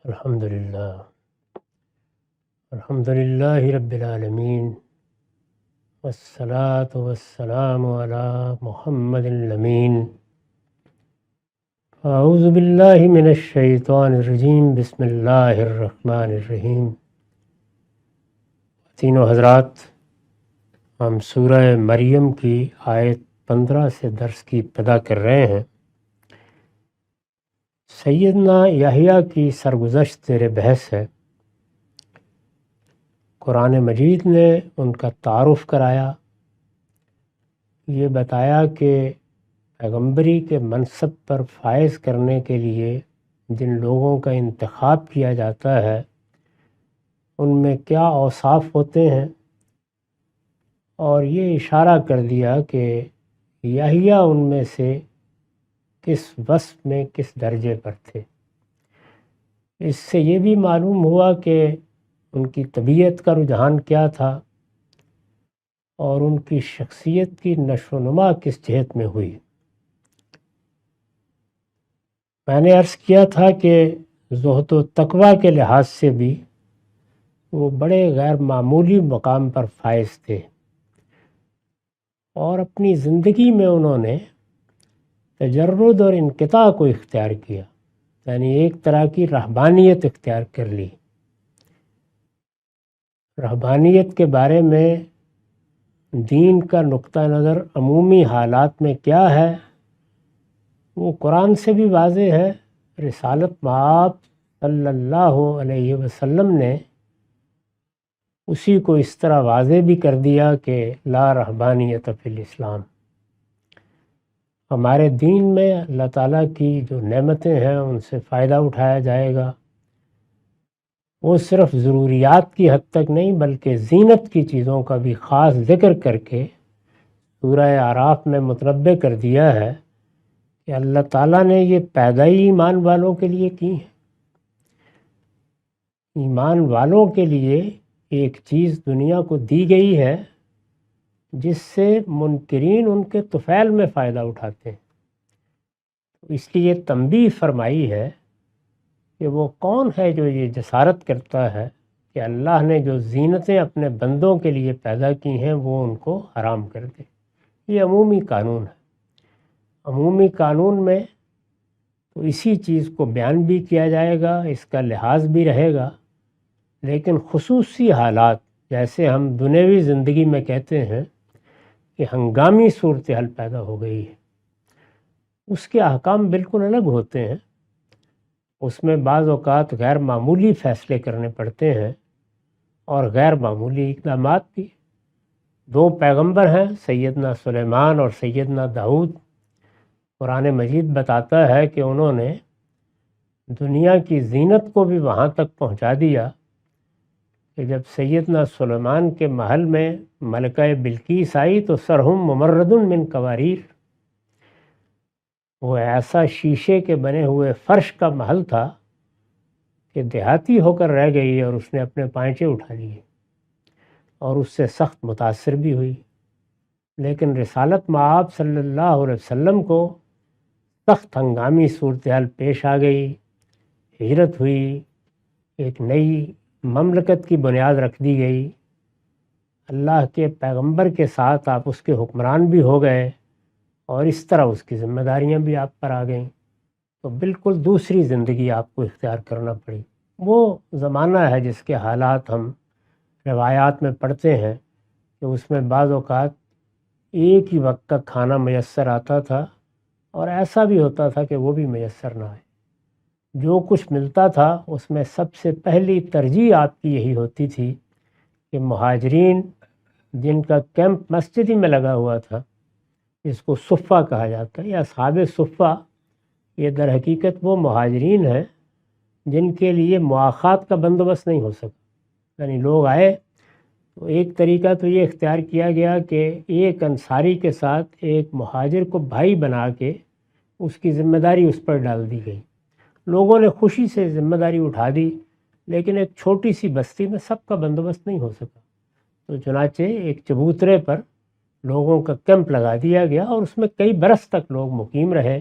الحمدللہ الحمدللہ رب العالمین والصلاة والسلام علی محمد الامین۔ اعوذ باللہ من الشیطان الرجیم، بسم اللہ الرحمن الرحیم۔ تینوں حضرات، ہم سورہ مریم کی آیت 15 سے درس کی ابتدا کر رہے ہیں۔ سیدنا یحییٰ کی سرگزشت زیر بحث ہے۔ قرآن مجید نے ان کا تعارف کرایا، یہ بتایا کہ پیغمبری کے منصب پر فائز کرنے کے لیے جن لوگوں کا انتخاب کیا جاتا ہے ان میں کیا اوصاف ہوتے ہیں، اور یہ اشارہ کر دیا کہ یحییٰ ان میں سے کس وصف میں کس درجے پر تھے۔ اس سے یہ بھی معلوم ہوا کہ ان کی طبیعت کا رجحان کیا تھا اور ان کی شخصیت کی نشو و نما کس جہت میں ہوئی۔ میں نے عرض کیا تھا کہ زہد و تقویٰ کے لحاظ سے بھی وہ بڑے غیر معمولی مقام پر فائز تھے، اور اپنی زندگی میں انہوں نے تجرد اور انقطاع کو اختیار کیا، یعنی ایک طرح کی رہبانیت اختیار کر لی۔ رہبانیت کے بارے میں دین کا نقطہ نظر عمومی حالات میں کیا ہے وہ قرآن سے بھی واضح ہے۔ رسالت مآب صلی اللہ علیہ وسلم نے اسی کو اس طرح واضح بھی کر دیا کہ لا رہبانیت فی الاسلام۔ ہمارے دین میں اللہ تعالیٰ کی جو نعمتیں ہیں ان سے فائدہ اٹھایا جائے گا، وہ صرف ضروریات کی حد تک نہیں بلکہ زینت کی چیزوں کا بھی خاص ذکر کر کے سورہ اعراف میں متنبع کر دیا ہے کہ اللہ تعالیٰ نے یہ پیدائی ایمان والوں کے لیے کی ہے۔ ایمان والوں کے لیے ایک چیز دنیا کو دی گئی ہے جس سے منکرین ان کے طفیل میں فائدہ اٹھاتے ہیں۔ اس لیے تنبیہ فرمائی ہے کہ وہ کون ہے جو یہ جسارت کرتا ہے کہ اللہ نے جو زینتیں اپنے بندوں کے لیے پیدا کی ہیں وہ ان کو حرام کر دے۔ یہ عمومی قانون ہے۔ عمومی قانون میں تو اسی چیز کو بیان بھی کیا جائے گا، اس کا لحاظ بھی رہے گا، لیکن خصوصی حالات جیسے ہم دنیوی زندگی میں کہتے ہیں کہ ہنگامی صورتحال پیدا ہو گئی ہے، اس کے احکام بالکل الگ ہوتے ہیں۔ اس میں بعض اوقات غیر معمولی فیصلے کرنے پڑتے ہیں اور غیر معمولی اقدامات بھی۔ دو پیغمبر ہیں، سیدنا سلیمان اور سیدنا داؤد۔ قرآن مجید بتاتا ہے کہ انہوں نے دنیا کی زینت کو بھی وہاں تک پہنچا دیا کہ جب سیدنا سلیمان کے محل میں ملکہ بلقیس آئی تو سرہم ممرد من قواریر، وہ ایسا شیشے کے بنے ہوئے فرش کا محل تھا کہ دیہاتی ہو کر رہ گئی، اور اس نے اپنے پائنچے اٹھا لیے اور اس سے سخت متاثر بھی ہوئی۔ لیکن رسالت مآب صلی اللہ علیہ وسلم کو سخت ہنگامی صورتحال پیش آ گئی، ہجرت ہوئی، ایک نئی مملکت کی بنیاد رکھ دی گئی، اللہ کے پیغمبر کے ساتھ آپ اس کے حکمران بھی ہو گئے، اور اس طرح اس کی ذمہ داریاں بھی آپ پر آ گئیں، تو بالکل دوسری زندگی آپ کو اختیار کرنا پڑی۔ وہ زمانہ ہے جس کے حالات ہم روایات میں پڑھتے ہیں کہ اس میں بعض اوقات ایک ہی وقت کا کھانا میسر آتا تھا، اور ایسا بھی ہوتا تھا کہ وہ بھی میسر نہ آئے۔ جو کچھ ملتا تھا اس میں سب سے پہلی ترجیح آپ کی یہی ہوتی تھی کہ مہاجرین جن کا کیمپ مسجد ہی میں لگا ہوا تھا، جس کو صفہ کہا جاتا ہے یا اصحاب صفہ، یہ در حقیقت وہ مہاجرین ہیں جن کے لیے مواخات کا بندوبست نہیں ہو سکا۔ یعنی لوگ آئے تو ایک طریقہ تو یہ اختیار کیا گیا کہ ایک انصاری کے ساتھ ایک مہاجر کو بھائی بنا کے اس کی ذمہ داری اس پر ڈال دی گئی۔ لوگوں نے خوشی سے ذمہ داری اٹھا دی، لیکن ایک چھوٹی سی بستی میں سب کا بندوبست نہیں ہو سکا، تو چنانچہ ایک چبوترے پر لوگوں کا کیمپ لگا دیا گیا، اور اس میں کئی برس تک لوگ مقیم رہے۔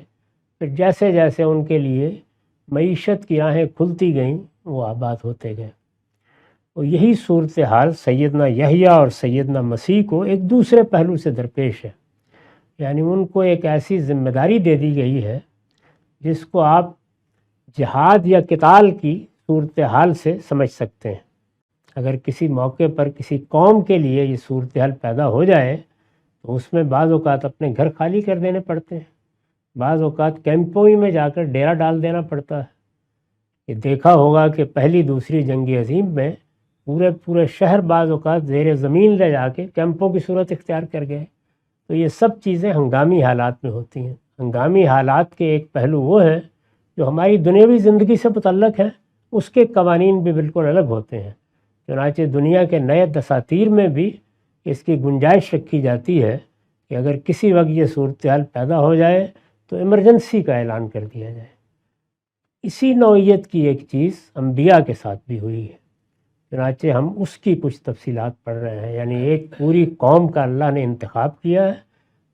پھر جیسے جیسے ان کے لیے معیشت کی راہیں کھلتی گئیں، وہ آباد ہوتے گئے۔ اور یہی صورتحال سیدنا یحییٰ اور سیدنا مسیح کو ایک دوسرے پہلو سے درپیش ہے، یعنی ان کو ایک ایسی ذمہ داری دے دی گئی ہے جس کو آپ جہاد یا قتال کی صورتحال سے سمجھ سکتے ہیں۔ اگر کسی موقع پر کسی قوم کے لیے یہ صورتحال پیدا ہو جائے تو اس میں بعض اوقات اپنے گھر خالی کر دینے پڑتے ہیں، بعض اوقات کیمپوں میں جا کر ڈیرا ڈال دینا پڑتا ہے۔ یہ دیکھا ہوگا کہ پہلی دوسری جنگ عظیم میں پورے شہر بعض اوقات زیر زمین لے جا کے کیمپوں کی صورت اختیار کر گئے۔ تو یہ سب چیزیں ہنگامی حالات میں ہوتی ہیں۔ ہنگامی حالات کے ایک پہلو وہ ہے جو ہماری دنیاوی زندگی سے متعلق ہے، اس کے قوانین بھی بالکل الگ ہوتے ہیں۔ چنانچہ دنیا کے نئے دساتیر میں بھی اس کی گنجائش رکھی جاتی ہے کہ اگر کسی وقت یہ صورتحال پیدا ہو جائے تو ایمرجنسی کا اعلان کر دیا جائے۔ اسی نوعیت کی ایک چیز انبیاء کے ساتھ بھی ہوئی ہے، چنانچہ ہم اس کی کچھ تفصیلات پڑھ رہے ہیں۔ یعنی ایک پوری قوم کا اللہ نے انتخاب کیا ہے۔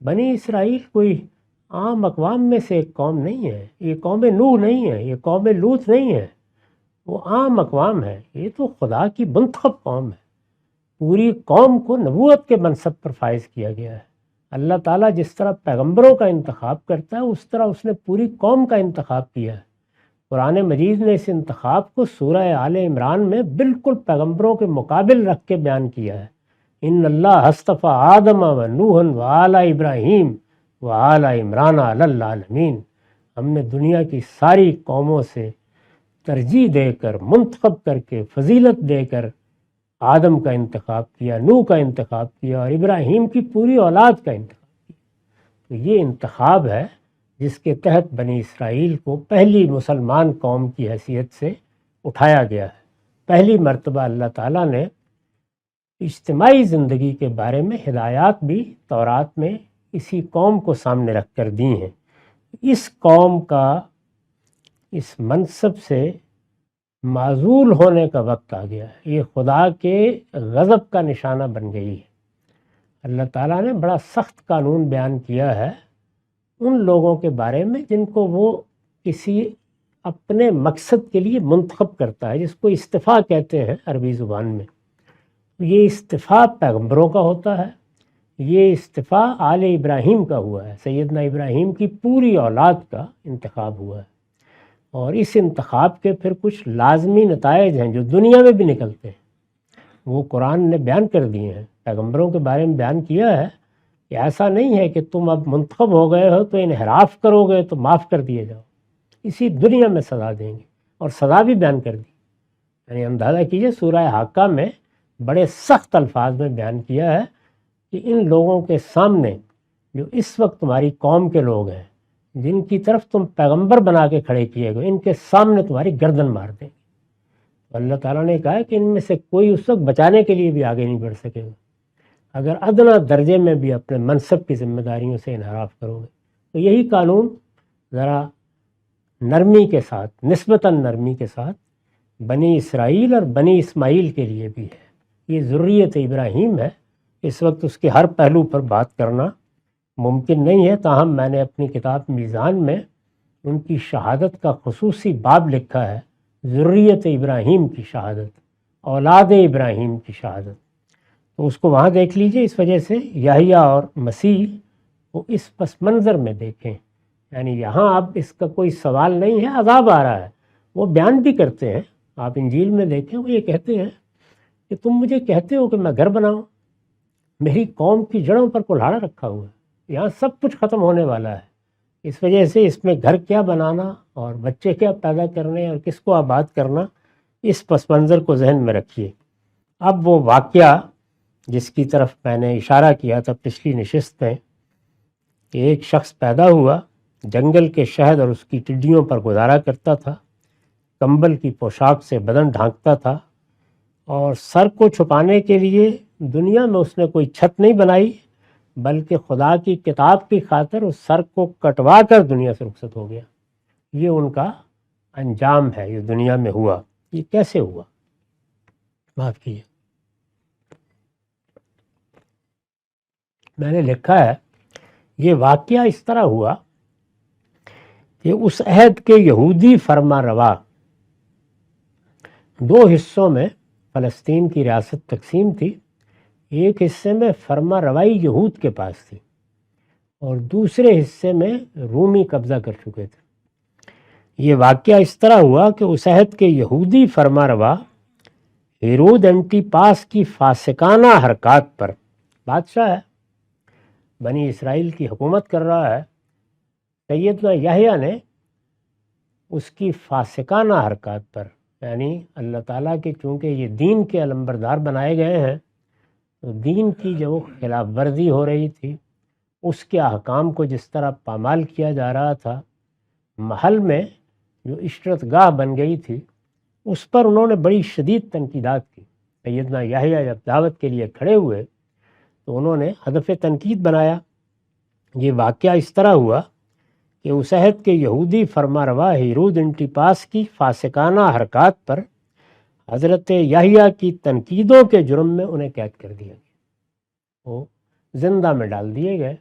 بنی اسرائیل کوئی عام اقوام میں سے ایک قوم نہیں ہے، یہ قوم نوح نہیں ہے، یہ قوم لوط نہیں ہے، وہ عام اقوام ہے۔ یہ تو خدا کی منتخب قوم ہے۔ پوری قوم کو نبوت کے منصب پر فائز کیا گیا ہے۔ اللہ تعالیٰ جس طرح پیغمبروں کا انتخاب کرتا ہے اس طرح اس نے پوری قوم کا انتخاب کیا ہے۔ قرآن مجید نے اس انتخاب کو سورہ آل عمران میں بالکل پیغمبروں کے مقابل رکھ کے بیان کیا ہے۔ ان اللہ اصطفیٰ آدم و نوح و آل ابراہیم و آل عمران علی العالمین۔ ہم نے دنیا کی ساری قوموں سے ترجیح دے کر، منتخب کر کے، فضیلت دے کر آدم کا انتخاب کیا، نوح کا انتخاب کیا اور ابراہیم کی پوری اولاد کا انتخاب کیا۔ تو یہ انتخاب ہے جس کے تحت بنی اسرائیل کو پہلی مسلمان قوم کی حیثیت سے اٹھایا گیا ہے۔ پہلی مرتبہ اللہ تعالیٰ نے اجتماعی زندگی کے بارے میں ہدایات بھی تورات میں اسی قوم کو سامنے رکھ کر دی ہیں۔ اس قوم کا اس منصب سے معزول ہونے کا وقت آ گیا ہے۔ یہ خدا کے غضب کا نشانہ بن گئی ہے۔ اللہ تعالیٰ نے بڑا سخت قانون بیان کیا ہے ان لوگوں کے بارے میں جن کو وہ کسی اپنے مقصد کے لیے منتخب کرتا ہے، جس کو اصطفیٰ کہتے ہیں عربی زبان میں۔ یہ اصطفیٰ پیغمبروں کا ہوتا ہے، یہ اصطفیٰ آل ابراہیم کا ہوا ہے، سیدنا ابراہیم کی پوری اولاد کا انتخاب ہوا ہے۔ اور اس انتخاب کے پھر کچھ لازمی نتائج ہیں جو دنیا میں بھی نکلتے ہیں، وہ قرآن نے بیان کر دیے ہیں۔ پیغمبروں کے بارے میں بیان کیا ہے کہ ایسا نہیں ہے کہ تم اب منتخب ہو گئے ہو تو انحراف کرو گے تو معاف کر دیے جاؤ، اسی دنیا میں سزا دیں گے، اور سزا بھی بیان کر دی۔ یعنی اندازہ کیجئے سورہ حاقہ میں بڑے سخت الفاظ میں بیان کیا ہے کہ ان لوگوں کے سامنے جو اس وقت تمہاری قوم کے لوگ ہیں، جن کی طرف تم پیغمبر بنا کے کھڑے کیے گئے، ان کے سامنے تمہاری گردن مار دیں گے۔ تو اللہ تعالیٰ نے کہا کہ ان میں سے کوئی اس وقت بچانے کے لیے بھی آگے نہیں بڑھ سکے گا اگر ادنا درجے میں بھی اپنے منصب کی ذمہ داریوں سے انحراف کرو گے۔ تو یہی قانون ذرا نرمی کے ساتھ، نسبتاً نرمی کے ساتھ بنی اسرائیل اور بنی اسماعیل کے لیے بھی ہے۔ یہ ذریت ابراہیم ہے۔ اس وقت اس کے ہر پہلو پر بات کرنا ممکن نہیں ہے، تاہم میں نے اپنی کتاب میزان میں ان کی شہادت کا خصوصی باب لکھا ہے، ذریت ابراہیم کی شہادت، اولاد ابراہیم کی شہادت۔ تو اس کو وہاں دیکھ لیجئے۔ اس وجہ سے یحییٰ اور مسیح کو اس پس منظر میں دیکھیں، یعنی یہاں اب اس کا کوئی سوال نہیں ہے، عذاب آ رہا ہے۔ وہ بیان بھی کرتے ہیں، آپ انجیل میں دیکھیں، وہ یہ کہتے ہیں کہ تم مجھے کہتے ہو کہ میں گھر بناؤں، میری قوم کی جڑوں پر کلہاڑا رکھا ہوا ہے، یہاں سب کچھ ختم ہونے والا ہے۔ اس وجہ سے اس میں گھر کیا بنانا اور بچے کیا پیدا کرنے اور کس کو آباد کرنا، اس پس منظر کو ذہن میں رکھیے۔ اب وہ واقعہ جس کی طرف میں نے اشارہ کیا تھا پچھلی نشست میں، کہ ایک شخص پیدا ہوا، جنگل کے شہد اور اس کی ٹڈیوں پر گزارا کرتا تھا، کمبل کی پوشاک سے بدن ڈھانکتا تھا، اور سر کو چھپانے کے لیے دنیا میں اس نے کوئی چھت نہیں بنائی، بلکہ خدا کی کتاب کی خاطر اس سر کو کٹوا کر دنیا سے رخصت ہو گیا۔ یہ ان کا انجام ہے، یہ دنیا میں ہوا۔ یہ کیسے ہوا؟ معاف کیجیے، میں نے لکھا ہے یہ واقعہ اس طرح ہوا کہ اس عہد کے یہودی فرما روا دو حصوں میں فلسطین کی ریاست تقسیم تھی. ایک حصے میں فرما روائی یہود کے پاس تھی اور دوسرے حصے میں رومی قبضہ کر چکے تھے. یہ واقعہ اس طرح ہوا کہ اس عہد کے یہودی فرما روا ہیرود اینٹیپاس کی فاسقانہ حرکات پر، بادشاہ ہے، بنی اسرائیل کی حکومت کر رہا ہے، سیدنا یحییٰ نے اس کی فاسقانہ حرکات پر، یعنی اللہ تعالیٰ کے چونکہ یہ دین کے علمبردار بنائے گئے ہیں تو دین کی جو خلاف ورزی ہو رہی تھی، اس کے احکام کو جس طرح پامال کیا جا رہا تھا، محل میں جو عشرت گاہ بن گئی تھی اس پر انہوں نے بڑی شدید تنقیدات کی. سیدنا یحییٰ جب دعوت کے لیے کھڑے ہوئے تو انہوں نے ہدف تنقید بنایا. یہ واقعہ اس طرح ہوا کہ اس عہد کے یہودی فرما روا ہیرود اینٹیپاس کی فاسقانہ حرکات پر حضرت یحییٰ کی تنقیدوں کے جرم میں انہیں قید کر دیا گیا، وہ زندہ میں ڈال دیے گئے.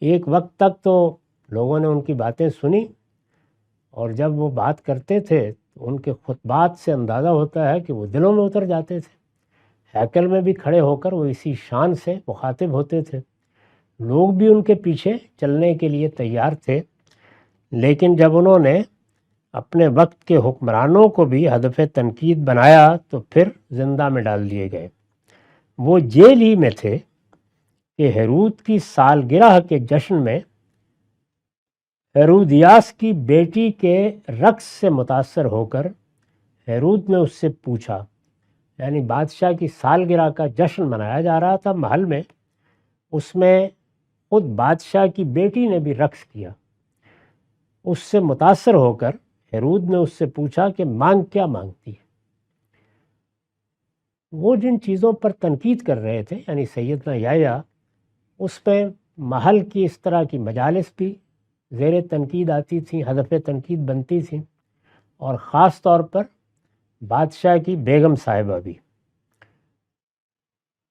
ایک وقت تک تو لوگوں نے ان کی باتیں سنی، اور جب وہ بات کرتے تھے تو ان کے خطبات سے اندازہ ہوتا ہے کہ وہ دلوں میں اتر جاتے تھے. ہیکل میں بھی کھڑے ہو کر وہ اسی شان سے مخاطب ہوتے تھے، لوگ بھی ان کے پیچھے چلنے کے لیے تیار تھے. لیکن جب انہوں نے اپنے وقت کے حکمرانوں کو بھی ہدف تنقید بنایا تو پھر زندہ میں ڈال دیے گئے. وہ جیل ہی میں تھے کہ ہیرود کی سالگرہ کے جشن میں ہیرودیاس کی بیٹی کے رقص سے متاثر ہو کر ہیرود نے اس سے پوچھا، یعنی بادشاہ کی سالگرہ کا جشن منایا جا رہا تھا محل میں، اس میں خود بادشاہ کی بیٹی نے بھی رقص کیا. اس سے متاثر ہو کر ہیرود نے اس سے پوچھا کہ مانگ کیا مانگتی ہے. وہ جن چیزوں پر تنقید کر رہے تھے، یعنی سیدنا یحییٰ، اس پہ محل کی اس طرح کی مجالس بھی زیر تنقید آتی تھیں، ہدف تنقید بنتی تھیں، اور خاص طور پر بادشاہ کی بیگم صاحبہ بھی.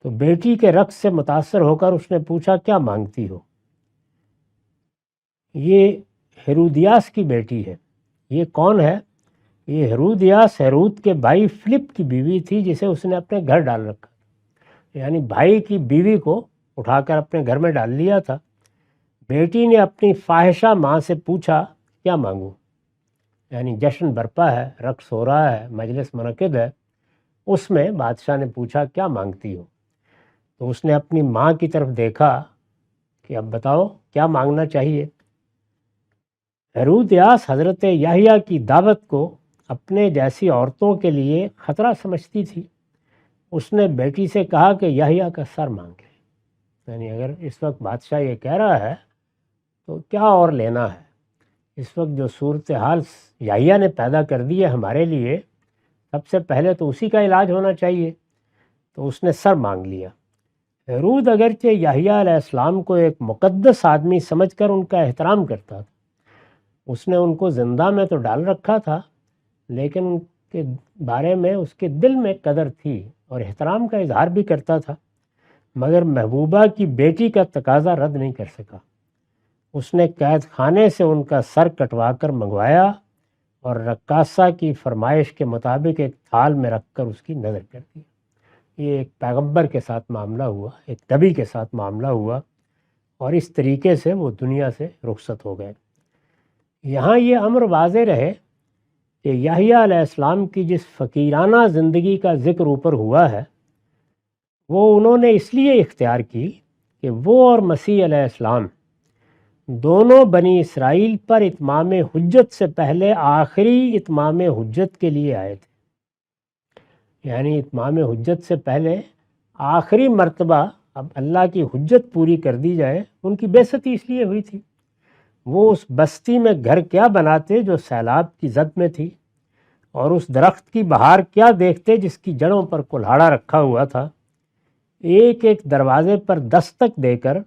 تو بیٹی کے رقص سے متاثر ہو کر اس نے پوچھا کیا مانگتی ہو. یہ ہیرودیاس کی بیٹی ہے. یہ کون ہے؟ یہ ہیرودیاس ہیرود کے بھائی فلپ کی بیوی تھی، جسے اس نے اپنے گھر ڈال رکھا، یعنی بھائی کی بیوی کو اٹھا کر اپنے گھر میں ڈال لیا تھا. بیٹی نے اپنی فاحشہ ماں سے پوچھا کیا مانگوں، یعنی جشن برپا ہے، رقص ہو رہا ہے، مجلس منعقد ہے، اس میں بادشاہ نے پوچھا کیا مانگتی ہو. تو اس نے اپنی ماں کی طرف دیکھا کہ اب بتاؤ کیا مانگنا چاہیے. ہیرودیاس حضرت یحییٰ کی دعوت کو اپنے جیسی عورتوں کے لیے خطرہ سمجھتی تھی. اس نے بیٹی سے کہا کہ یحییٰ کا سر مانگے، یعنی اگر اس وقت بادشاہ یہ کہہ رہا ہے تو کیا اور لینا ہے. اس وقت جو صورتحال یحییٰ نے پیدا کر دی ہے ہمارے لیے، سب سے پہلے تو اسی کا علاج ہونا چاہیے. تو اس نے سر مانگ لیا. ہیرود اگرچہ یحییٰ علیہ السلام کو ایک مقدس آدمی سمجھ کر ان کا احترام کرتا تھا، اس نے ان کو زندہ میں تو ڈال رکھا تھا، لیکن ان کے بارے میں اس کے دل میں قدر تھی اور احترام کا اظہار بھی کرتا تھا. مگر محبوبہ کی بیٹی کا تقاضا رد نہیں کر سکا. اس نے قید خانے سے ان کا سر کٹوا کر منگوایا اور رقاصہ کی فرمائش کے مطابق ایک تھال میں رکھ کر اس کی نظر کر دی. یہ ایک پیغمبر کے ساتھ معاملہ ہوا، ایک نبی کے ساتھ معاملہ ہوا، اور اس طریقے سے وہ دنیا سے رخصت ہو گئے. یہاں یہ امر واضح رہے کہ یحییٰ علیہ السلام کی جس فقیرانہ زندگی کا ذکر اوپر ہوا ہے، وہ انہوں نے اس لیے اختیار کی کہ وہ اور مسیح علیہ السلام دونوں بنی اسرائیل پر اتمام حجت سے پہلے آخری اتمام حجت کے لیے آئے تھے. یعنی اتمام حجت سے پہلے آخری مرتبہ اب اللہ کی حجت پوری کر دی جائے، ان کی بےعزتی اس لیے ہوئی تھی. وہ اس بستی میں گھر کیا بناتے جو سیلاب کی زد میں تھی، اور اس درخت کی بہار کیا دیکھتے جس کی جڑوں پر کلہاڑا رکھا ہوا تھا. ایک ایک دروازے پر دستک دے کر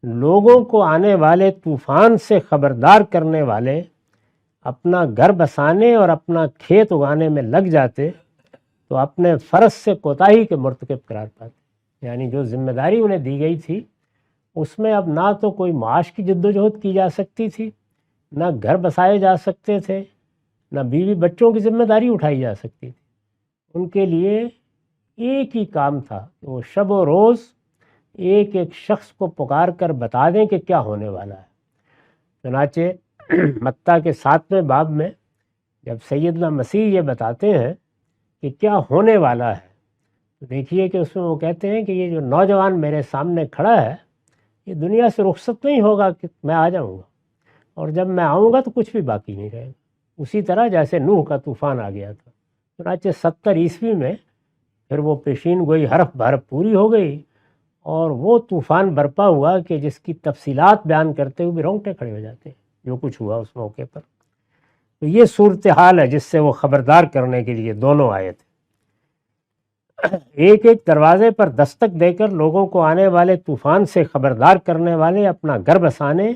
لوگوں کو آنے والے طوفان سے خبردار کرنے والے اپنا گھر بسانے اور اپنا کھیت اگانے میں لگ جاتے تو اپنے فرض سے کوتاہی کے مرتکب قرار پاتے. یعنی جو ذمہ داری انہیں دی گئی تھی اس میں اب نہ تو کوئی معاش کی جد و جہد کی جا سکتی تھی، نہ گھر بسائے جا سکتے تھے، نہ بیوی بچوں کی ذمہ داری اٹھائی جا سکتی تھی۔ ان کے لیے ایک ہی کام تھا کہ وہ شب و روز ایک ایک شخص کو پکار کر بتا دیں کہ کیا ہونے والا ہے۔ چنانچہ متی کے 7ویں باب میں جب سیدنا مسیح یہ بتاتے ہیں کہ کیا ہونے والا ہے، تو دیکھیے کہ اس میں وہ کہتے ہیں کہ یہ جو نوجوان میرے سامنے کھڑا ہے یہ دنیا سے رخصت نہیں ہوگا کہ میں آ جاؤں گا، اور جب میں آؤں گا تو کچھ بھی باقی نہیں رہے گا، اسی طرح جیسے نوح کا طوفان آ گیا تھا۔ چنانچہ 70 عیسوی میں پھر وہ پیشین گوئی حرف بحرف پوری ہو گئی اور وہ طوفان برپا ہوا کہ جس کی تفصیلات بیان کرتے ہوئے بھی رونگٹے کھڑے ہو جاتے ہیں جو کچھ ہوا اس موقع پر۔ تو یہ صورتحال ہے جس سے وہ خبردار کرنے کے لیے دونوں آئے تھے۔ ایک ایک دروازے پر دستک دے کر لوگوں کو آنے والے طوفان سے خبردار کرنے والے اپنا گھر بسانے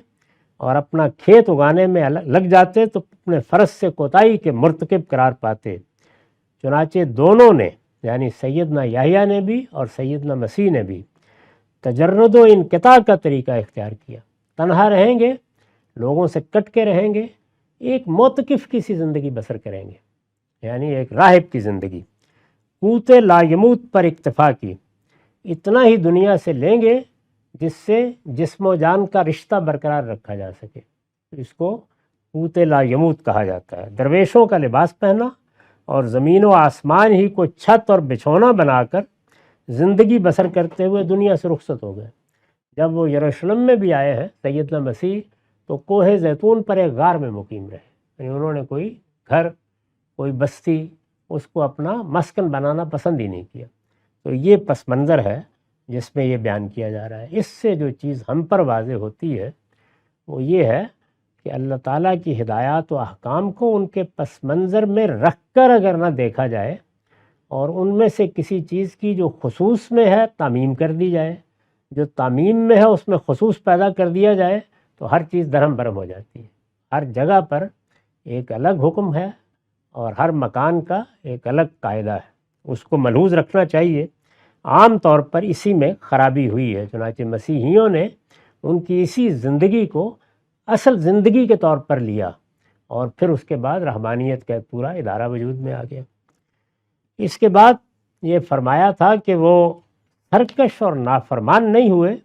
اور اپنا کھیت اگانے میں لگ جاتے تو اپنے فرض سے کوتاہی کے مرتکب قرار پاتے۔ چنانچہ دونوں نے، یعنی سیدنا یحییٰ نے بھی اور سیدنا مسیح نے بھی، تجرد و انقطاع کا طریقہ اختیار کیا۔ تنہا رہیں گے، لوگوں سے کٹ کے رہیں گے، ایک معتکف کی سی زندگی بسر کریں گے، یعنی ایک راہب کی زندگی۔ قوت لا یموت پر اکتفا کی، اتنا ہی دنیا سے لیں گے جس سے جسم و جان کا رشتہ برقرار رکھا جا سکے، اس کو قوت لا یموت کہا جاتا ہے۔ درویشوں کا لباس پہنا اور زمین و آسمان ہی کو چھت اور بچھونا بنا کر زندگی بسر کرتے ہوئے دنیا سے رخصت ہو گئے۔ جب وہ یروشلم میں بھی آئے ہیں سیدنا مسیح تو کوہ زیتون پر ایک غار میں مقیم رہے، یعنی انہوں نے کوئی گھر، کوئی بستی اس کو اپنا مسکن بنانا پسند ہی نہیں کیا۔ تو یہ پس منظر ہے جس میں یہ بیان کیا جا رہا ہے۔ اس سے جو چیز ہم پر واضح ہوتی ہے وہ یہ ہے کہ اللہ تعالیٰ کی ہدایات و احکام کو ان کے پس منظر میں رکھ کر اگر نہ دیکھا جائے اور ان میں سے کسی چیز کی جو خصوص میں ہے تعمیم کر دی جائے، جو تعمیم میں ہے اس میں خصوص پیدا کر دیا جائے، تو ہر چیز درہم برہم ہو جاتی ہے۔ ہر جگہ پر ایک الگ حکم ہے اور ہر مکان کا ایک الگ قاعدہ ہے، اس کو ملحوظ رکھنا چاہیے۔ عام طور پر اسی میں خرابی ہوئی ہے، چنانچہ مسیحیوں نے ان کی اسی زندگی کو اصل زندگی کے طور پر لیا اور پھر اس کے بعد رہبانیت کا ایک پورا ادارہ وجود میں آ گیا۔ اس کے بعد یہ فرمایا تھا کہ وہ سرکش اور نافرمان نہیں ہوئے،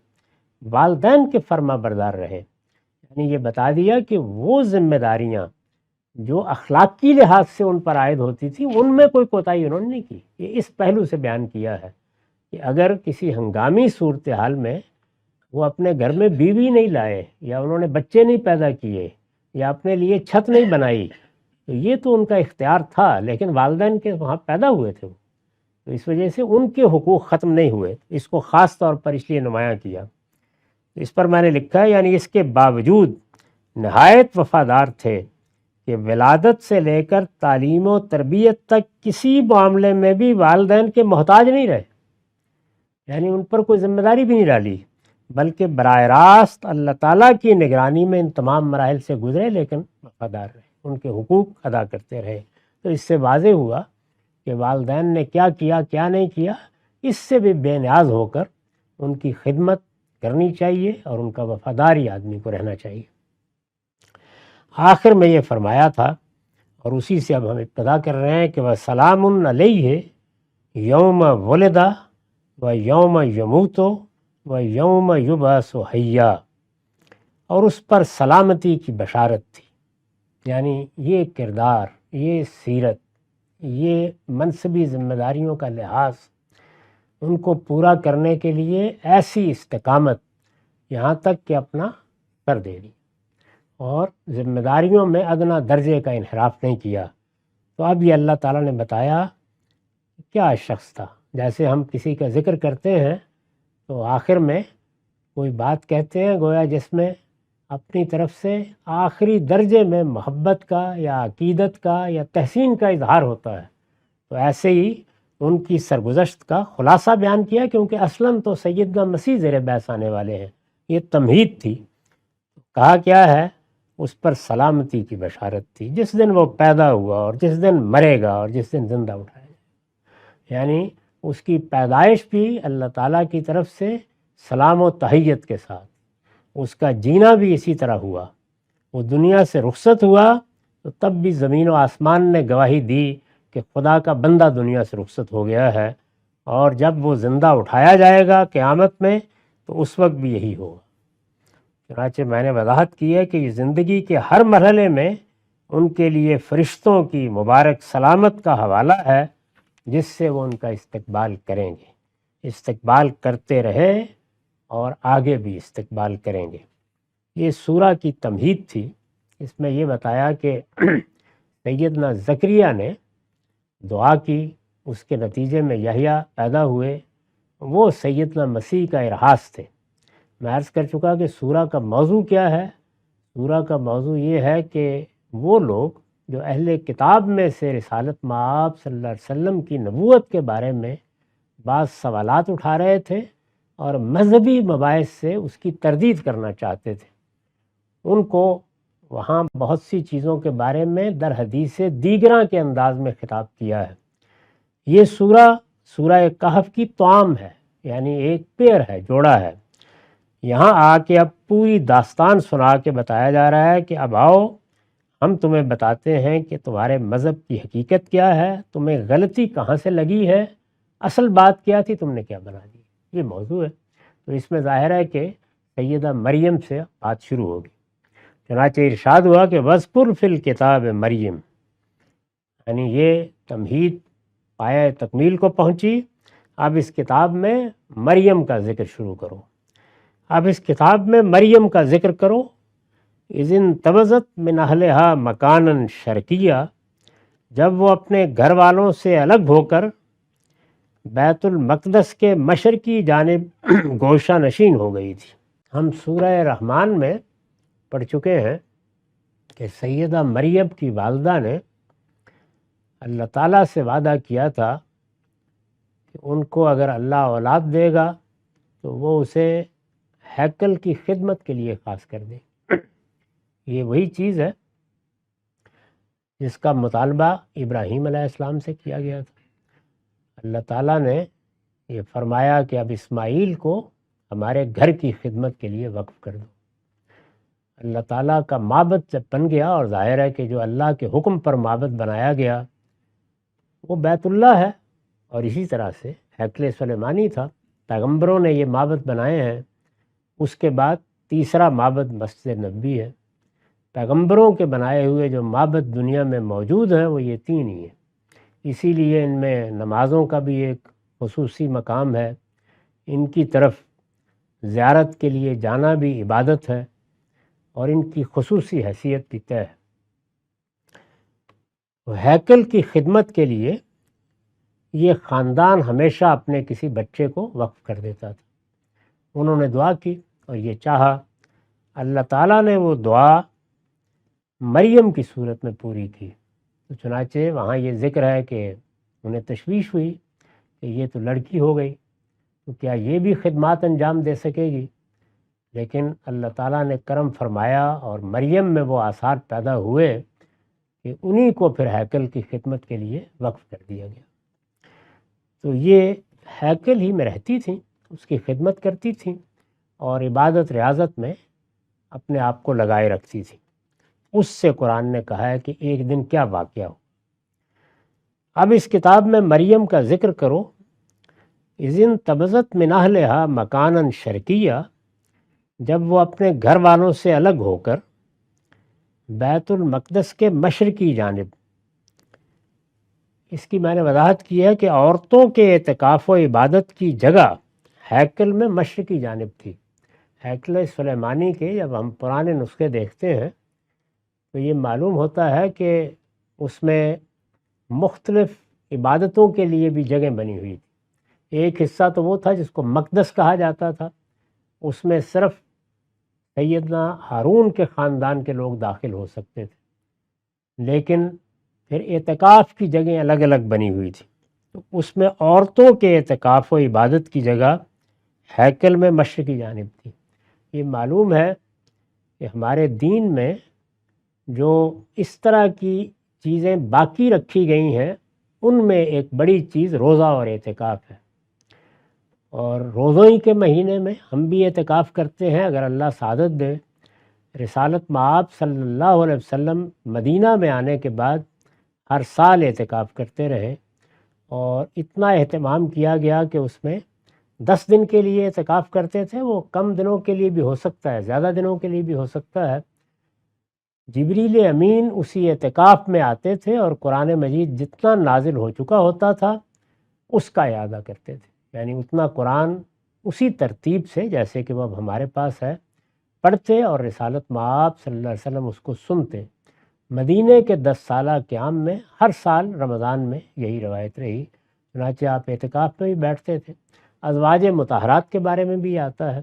والدین کے فرما بردار رہے، یعنی یہ بتا دیا کہ وہ ذمہ داریاں جو اخلاقی لحاظ سے ان پر عائد ہوتی تھی ان میں کوئی کوتاہی انہوں نے نہیں کی۔ یہ اس پہلو سے بیان کیا ہے کہ اگر کسی ہنگامی صورتحال میں وہ اپنے گھر میں بیوی نہیں لائے یا انہوں نے بچے نہیں پیدا کیے یا اپنے لیے چھت نہیں بنائی تو یہ تو ان کا اختیار تھا، لیکن والدین کے وہاں پیدا ہوئے تھے وہ، تو اس وجہ سے ان کے حقوق ختم نہیں ہوئے۔ اس کو خاص طور پر اس لیے نمایاں کیا۔ اس پر میں نے لکھا ہے یعنی اس کے باوجود نہایت وفادار تھے کہ ولادت سے لے کر تعلیم و تربیت تک کسی معاملے میں بھی والدین کے محتاج نہیں رہے، یعنی ان پر کوئی ذمہ داری بھی نہیں ڈالی، بلکہ براہ راست اللہ تعالیٰ کی نگرانی میں ان تمام مراحل سے گزرے لیکن وفادار رہے، ان کے حقوق ادا کرتے رہے۔ تو اس سے واضح ہوا کہ والدین نے کیا کیا کیا نہیں کیا، اس سے بھی بے نیاز ہو کر ان کی خدمت کرنی چاہیے اور ان کا وفاداری آدمی کو رہنا چاہیے۔ آخر میں یہ فرمایا تھا اور اسی سے اب ہم ابتدا کر رہے ہیں کہ وَسَلَامٌ عَلَيْهِ یوم ولدا و یوم یموت و یوم یبعث حیا، اور اس پر سلامتی کی بشارت تھی، یعنی یہ کردار، یہ سیرت، یہ منصبی ذمہ داریوں کا لحاظ ان کو پورا کرنے کے لیے ایسی استقامت یہاں تک کہ اپنا کر دے دی اور ذمہ داریوں میں ادنا درجے کا انحراف نہیں کیا۔ تو اب یہ اللہ تعالیٰ نے بتایا کیا شخص تھا۔ جیسے ہم کسی کا ذکر کرتے ہیں تو آخر میں کوئی بات کہتے ہیں گویا جس میں اپنی طرف سے آخری درجے میں محبت کا یا عقیدت کا یا تحسین کا اظہار ہوتا ہے، تو ایسے ہی ان کی سرگزشت کا خلاصہ بیان کیا، کیونکہ اصلاً تو سیدنا مسیح زیر بحث آنے والے ہیں، یہ تمہید تھی۔ کہا کیا ہے، اس پر سلامتی کی بشارت تھی، جس دن وہ پیدا ہوا اور جس دن مرے گا اور جس دن زندہ اٹھائے گا، یعنی اس کی پیدائش بھی اللہ تعالیٰ کی طرف سے سلام و تحیت کے ساتھ، اس کا جینا بھی اسی طرح ہوا، وہ دنیا سے رخصت ہوا تو تب بھی زمین و آسمان نے گواہی دی کہ خدا کا بندہ دنیا سے رخصت ہو گیا ہے، اور جب وہ زندہ اٹھایا جائے گا قیامت میں تو اس وقت بھی یہی ہوگا۔ چنانچہ میں نے وضاحت کی ہے کہ یہ زندگی کے ہر مرحلے میں ان کے لیے فرشتوں کی مبارک سلامت کا حوالہ ہے، جس سے وہ ان کا استقبال کریں گے، استقبال کرتے رہے اور آگے بھی استقبال کریں گے۔ یہ سورہ کی تمہید تھی۔ اس میں یہ بتایا کہ سیدنا زکریا نے دعا کی، اس کے نتیجے میں یحییٰ پیدا ہوئے، وہ سیدنا مسیح کا ارحاس تھے۔ میں عرض کر چکا کہ سورہ کا موضوع کیا ہے۔ سورہ کا موضوع یہ ہے کہ وہ لوگ جو اہل کتاب میں سے رسالت مآب صلی اللہ علیہ وسلم کی نبوت کے بارے میں بعض سوالات اٹھا رہے تھے اور مذہبی مباحث سے اس کی تردید کرنا چاہتے تھے، ان کو وہاں بہت سی چیزوں کے بارے میں در حدیث دیگراں کے انداز میں خطاب کیا ہے۔ یہ سورہ کہف کی توام ہے، یعنی ایک پیر ہے، جوڑا ہے۔ یہاں آ کے اب پوری داستان سنا کے بتایا جا رہا ہے کہ اب آؤ، ہم تمہیں بتاتے ہیں کہ تمہارے مذہب کی حقیقت کیا ہے، تمہیں غلطی کہاں سے لگی ہے، اصل بات کیا تھی، تم نے کیا بنا دی۔ یہ موضوع ہے۔ تو اس میں ظاہر ہے کہ سیدہ مریم سے بات شروع ہوگی۔ چنانچہ ارشاد ہوا کہ وَاذْكُرْ فِي الْكِتَابِ مریم، یعنی یہ تمہید پایہ تکمیل کو پہنچی۔ اب اس کتاب میں مریم کا ذکر شروع کرو، اب اس کتاب میں مریم کا ذکر کرو۔ اذ انتبذت من اہلہا مکانا شرقیہ، جب وہ اپنے گھر والوں سے الگ ہو کر بیت المقدس کے مشرقی جانب گوشہ نشین ہو گئی تھی۔ ہم سورہ رحمان میں پڑھ چکے ہیں کہ سیدہ مریم کی والدہ نے اللہ تعالیٰ سے وعدہ کیا تھا کہ ان کو اگر اللہ اولاد دے گا تو وہ اسے ہیکل کی خدمت کے لیے خاص کر دے۔ یہ وہی چیز ہے جس کا مطالبہ ابراہیم علیہ السلام سے کیا گیا تھا۔ اللہ تعالیٰ نے یہ فرمایا کہ اب اسماعیل کو ہمارے گھر کی خدمت کے لیے وقف کر دو۔ اللہ تعالیٰ کا معبد جب بن گیا، اور ظاہر ہے کہ جو اللہ کے حکم پر معبد بنایا گیا وہ بیت اللہ ہے، اور اسی طرح سے ہیکل سلیمانی تھا۔ پیغمبروں نے یہ معبد بنائے ہیں۔ اس کے بعد تیسرا معبد مسجد نبوی ہے۔ پیغمبروں کے بنائے ہوئے جو معبد دنیا میں موجود ہیں وہ یہ تین ہی ہیں۔ اسی لیے ان میں نمازوں کا بھی ایک خصوصی مقام ہے، ان کی طرف زیارت کے لیے جانا بھی عبادت ہے، اور ان کی خصوصی حیثیت بھی طے ہے۔ ہیکل کی خدمت کے لیے یہ خاندان ہمیشہ اپنے کسی بچے کو وقف کر دیتا تھا۔ انہوں نے دعا کی اور یہ چاہا، اللہ تعالیٰ نے وہ دعا مریم کی صورت میں پوری کی۔ تو چنانچہ وہاں یہ ذکر ہے کہ انہیں تشویش ہوئی کہ یہ تو لڑکی ہو گئی، تو کیا یہ بھی خدمات انجام دے سکے گی؟ لیکن اللہ تعالیٰ نے کرم فرمایا اور مریم میں وہ آثار پیدا ہوئے کہ انہی کو پھر ہیکل کی خدمت کے لیے وقف کر دیا گیا۔ تو یہ ہیکل ہی میں رہتی تھیں، اس کی خدمت کرتی تھیں اور عبادت ریاضت میں اپنے آپ کو لگائے رکھتی تھیں۔ اس سے قرآن نے کہا ہے کہ ایک دن کیا واقعہ ہو۔ اب اس کتاب میں مریم کا ذکر کرو۔ اذ انتبذت من اہلہا مکانا شرقیہ، جب وہ اپنے گھر والوں سے الگ ہو کر بیت المقدس کے مشرقی جانب، اس کی میں نے وضاحت کی ہے کہ عورتوں کے اعتکاف و عبادت کی جگہ ہیکل میں مشرقی جانب تھی۔ ہیکل سلیمانی کے جب ہم پرانے نسخے دیکھتے ہیں تو یہ معلوم ہوتا ہے کہ اس میں مختلف عبادتوں کے لیے بھی جگہ بنی ہوئی تھی۔ ایک حصہ تو وہ تھا جس کو مقدس کہا جاتا تھا، اس میں صرف سیدنا ہارون کے خاندان کے لوگ داخل ہو سکتے تھے، لیکن پھر اعتکاف کی جگہیں الگ الگ بنی ہوئی تھی۔ تو اس میں عورتوں کے اعتکاف و عبادت کی جگہ ہیکل میں مشرقی جانب تھی۔ یہ معلوم ہے کہ ہمارے دین میں جو اس طرح کی چیزیں باقی رکھی گئی ہیں ان میں ایک بڑی چیز روزہ اور اعتکاف ہے، اور روزوں ہی کے مہینے میں ہم بھی اعتکاف کرتے ہیں اگر اللہ سعادت دے، رسالت مآب صلی اللہ علیہ وسلم مدینہ میں آنے کے بعد ہر سال اعتکاف کرتے رہے، اور اتنا اہتمام کیا گیا کہ اس میں 10 دن کے لیے اعتکاف کرتے تھے، وہ کم دنوں کے لیے بھی ہو سکتا ہے، زیادہ دنوں کے لیے بھی ہو سکتا ہے۔ جبریل امین اسی اعتکاف میں آتے تھے اور قرآن مجید جتنا نازل ہو چکا ہوتا تھا اس کا اعادہ کرتے تھے، یعنی اتنا قرآن اسی ترتیب سے جیسے کہ وہ اب ہمارے پاس ہے پڑھتے، اور رسالت مآب صلی اللہ علیہ وسلم اس کو سنتے۔ مدینہ کے 10 سالہ قیام میں ہر سال رمضان میں یہی روایت رہی، چنانچہ آپ اعتکاف میں بھی بیٹھتے تھے۔ ازواج مطہرات کے بارے میں بھی آتا ہے۔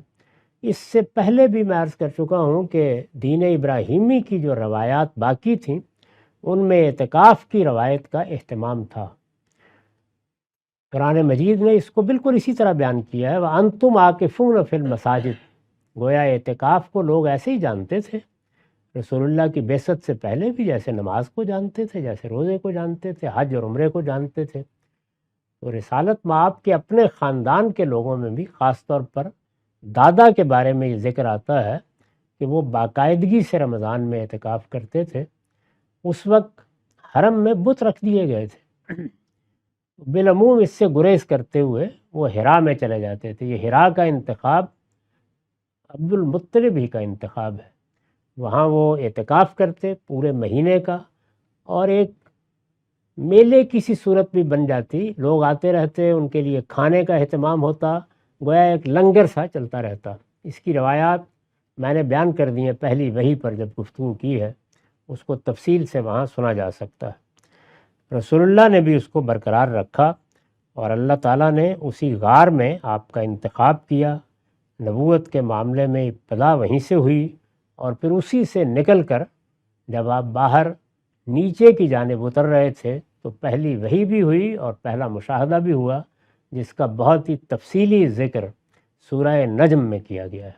اس سے پہلے بھی میں عرض کر چکا ہوں کہ دین ابراہیمی کی جو روایات باقی تھیں ان میں اعتکاف کی روایت کا اہتمام تھا۔ قرآن مجید نے اس کو بالکل اسی طرح بیان کیا ہے، وَأَنْتُمْ عَاكِفُونَ فِي الْمَسَاجِدِ، گویا اعتکاف کو لوگ ایسے ہی جانتے تھے، رسول اللہ کی بعثت سے پہلے بھی، جیسے نماز کو جانتے تھے، جیسے روزے کو جانتے تھے، حج اور عمرے کو جانتے تھے۔ تو رسالت مآب کے اپنے خاندان کے لوگوں میں بھی خاص طور پر دادا کے بارے میں یہ ذکر آتا ہے کہ وہ باقاعدگی سے رمضان میں اعتکاف کرتے تھے۔ اس وقت حرم میں بت رکھ دیے گئے تھے، بالعموم اس سے گریز کرتے ہوئے وہ حرا میں چلے جاتے تھے۔ یہ حرا کا انتخاب عبد المطلب ہی کا انتخاب ہے، وہاں وہ اعتکاف کرتے پورے مہینے کا، اور ایک میلے کی سی صورت بھی بن جاتی، لوگ آتے رہتے، ان کے لیے کھانے کا اہتمام ہوتا، گویا ایک لنگر سا چلتا رہتا۔ اس کی روایات میں نے بیان کر دی ہیں پہلی وحی پر جب گفتگو کی ہے، اس کو تفصیل سے وہاں سنا جا سکتا ہے۔ رسول اللہ نے بھی اس کو برقرار رکھا، اور اللہ تعالیٰ نے اسی غار میں آپ کا انتخاب کیا۔ نبوت کے معاملے میں ابتدا وہیں سے ہوئی، اور پھر اسی سے نکل کر جب آپ باہر نیچے کی جانب اتر رہے تھے تو پہلی وحی بھی ہوئی اور پہلا مشاہدہ بھی ہوا، جس کا بہت ہی تفصیلی ذکر سورہ نجم میں کیا گیا ہے۔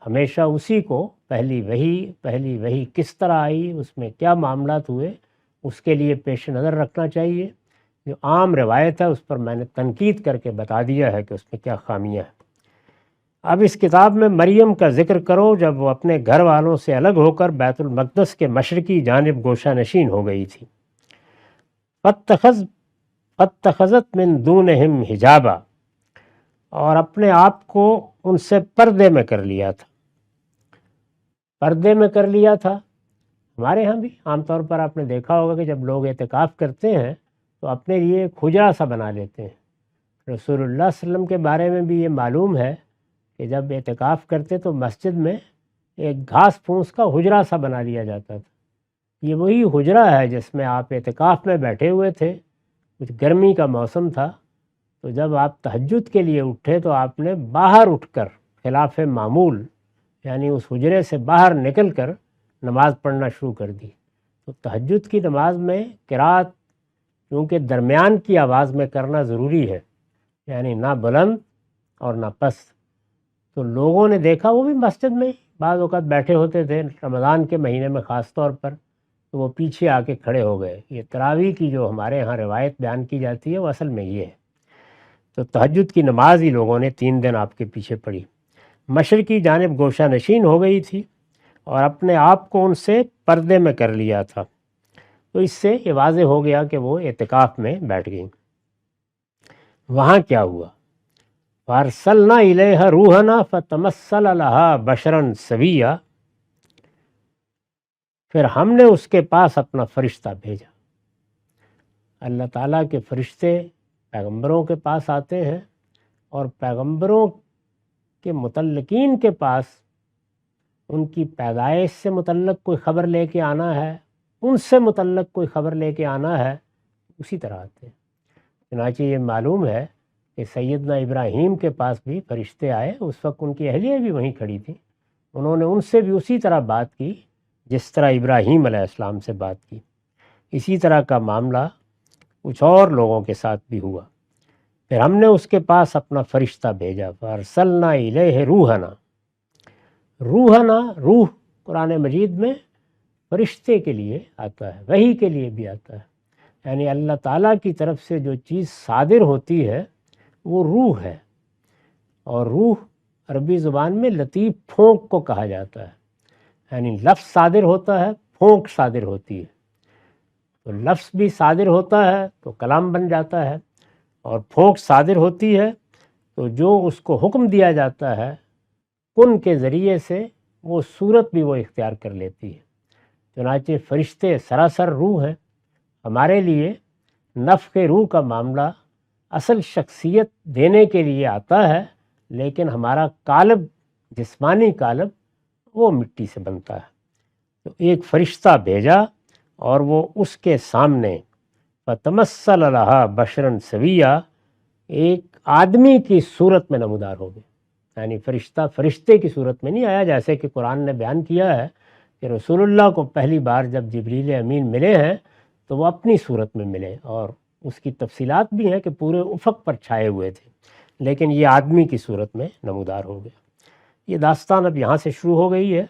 ہمیشہ اسی کو پہلی وحی کس طرح آئی، اس میں کیا معاملات ہوئے، اس کے لیے پیش نظر رکھنا چاہیے۔ جو عام روایت ہے اس پر میں نے تنقید کر کے بتا دیا ہے کہ اس میں کیا خامیاں ہیں۔ اب اس کتاب میں مریم کا ذکر کرو جب وہ اپنے گھر والوں سے الگ ہو کر بیت المقدس کے مشرقی جانب گوشہ نشین ہو گئی تھی۔ فاتخذت من دونہم حجابا، اور اپنے آپ کو ان سے پردے میں کر لیا تھا۔ پردے میں کر لیا تھا، ہمارے ہاں بھی عام طور پر آپ نے دیکھا ہوگا کہ جب لوگ اعتکاف کرتے ہیں تو اپنے لیے ایک حجرہ سا بنا لیتے ہیں۔ رسول اللہ صلی اللہ علیہ وسلم کے بارے میں بھی یہ معلوم ہے کہ جب اعتکاف کرتے تو مسجد میں ایک گھاس پھوس کا حجرہ سا بنا لیا جاتا تھا۔ یہ وہی حجرہ ہے جس میں آپ اعتکاف میں بیٹھے ہوئے تھے، کچھ گرمی کا موسم تھا، تو جب آپ تہجد کے لیے اٹھے تو آپ نے باہر اٹھ کر خلاف معمول، یعنی اس حجرے سے باہر نکل کر نماز پڑھنا شروع کر دی۔ تو تہجد کی نماز میں قرات کیونکہ درمیان کی آواز میں کرنا ضروری ہے، یعنی نہ بلند اور نہ پست، تو لوگوں نے دیکھا، وہ بھی مسجد میں بعض اوقات بیٹھے ہوتے تھے رمضان کے مہینے میں خاص طور پر، تو وہ پیچھے آ کے کھڑے ہو گئے۔ یہ تراویح کی جو ہمارے ہاں روایت بیان کی جاتی ہے وہ اصل میں یہ ہے۔ تو تہجد کی نماز ہی لوگوں نے 3 دن آپ کے پیچھے پڑھی۔ مشرقی جانب گوشہ نشین ہو گئی تھی اور اپنے آپ کو ان سے پردے میں کر لیا تھا، تو اس سے یہ واضح ہو گیا کہ وہ اعتکاف میں بیٹھ گئیں۔ وہاں کیا ہوا؟ فَأَرْسَلْنَا إِلَيْهَا رُوحَنَا فَتَمَثَّلَ لَهَا بَشَرًا سَوِيًّا، پھر ہم نے اس کے پاس اپنا فرشتہ بھیجا۔ اللہ تعالیٰ کے فرشتے پیغمبروں کے پاس آتے ہیں، اور پیغمبروں کے متعلقین کے پاس ان کی پیدائش سے متعلق کوئی خبر لے کے آنا ہے، ان سے متعلق کوئی خبر لے کے آنا ہے، اسی طرح آتے ہیں۔ چنانچہ یہ معلوم ہے کہ سیدنا ابراہیم کے پاس بھی فرشتے آئے، اس وقت ان کی اہلیہ بھی وہیں کھڑی تھی، انہوں نے ان سے بھی اسی طرح بات کی جس طرح ابراہیم علیہ السلام سے بات کی۔ اسی طرح کا معاملہ کچھ اور لوگوں کے ساتھ بھی ہوا۔ پھر ہم نے اس کے پاس اپنا فرشتہ بھیجا، فَأَرْسَلْنَا إِلَيْهِ رُوحَنَا۔ روحنا، روح قرآن مجید میں فرشتے کے لیے آتا ہے، وحی کے لیے بھی آتا ہے، یعنی اللہ تعالیٰ کی طرف سے جو چیز صادر ہوتی ہے وہ روح ہے، اور روح عربی زبان میں لطیف پھونک کو کہا جاتا ہے، یعنی لفظ صادر ہوتا ہے، پھونک صادر ہوتی ہے، تو لفظ بھی صادر ہوتا ہے تو کلام بن جاتا ہے، اور پھونک صادر ہوتی ہے تو جو اس کو حکم دیا جاتا ہے کن کے ذریعے سے وہ صورت بھی وہ اختیار کر لیتی ہے۔ چنانچہ فرشتے سراسر روح ہیں، ہمارے لیے نفخ روح کا معاملہ اصل شخصیت دینے کے لیے آتا ہے، لیکن ہمارا قالب، جسمانی قالب، وہ مٹی سے بنتا ہے۔ تو ایک فرشتہ بھیجا اور وہ اس کے سامنے فتمثل لہا بشرا سویا، ایک آدمی کی صورت میں نمودار ہو گئے۔ یعنی فرشتہ فرشتے کی صورت میں نہیں آیا، جیسے کہ قرآن نے بیان کیا ہے کہ رسول اللہ کو پہلی بار جب جبریل امین ملے ہیں تو وہ اپنی صورت میں ملے، اور اس کی تفصیلات بھی ہیں کہ پورے افق پر چھائے ہوئے تھے، لیکن یہ آدمی کی صورت میں نمودار ہو گیا۔ یہ داستان اب یہاں سے شروع ہو گئی ہے،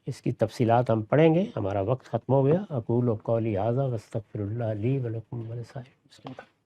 اس کی تفصیلات ہم پڑھیں گے، ہمارا وقت ختم ہو گیا۔ اقول قولی ھذا واستغفر اللہ لی ولکم ولسائر المسلمین۔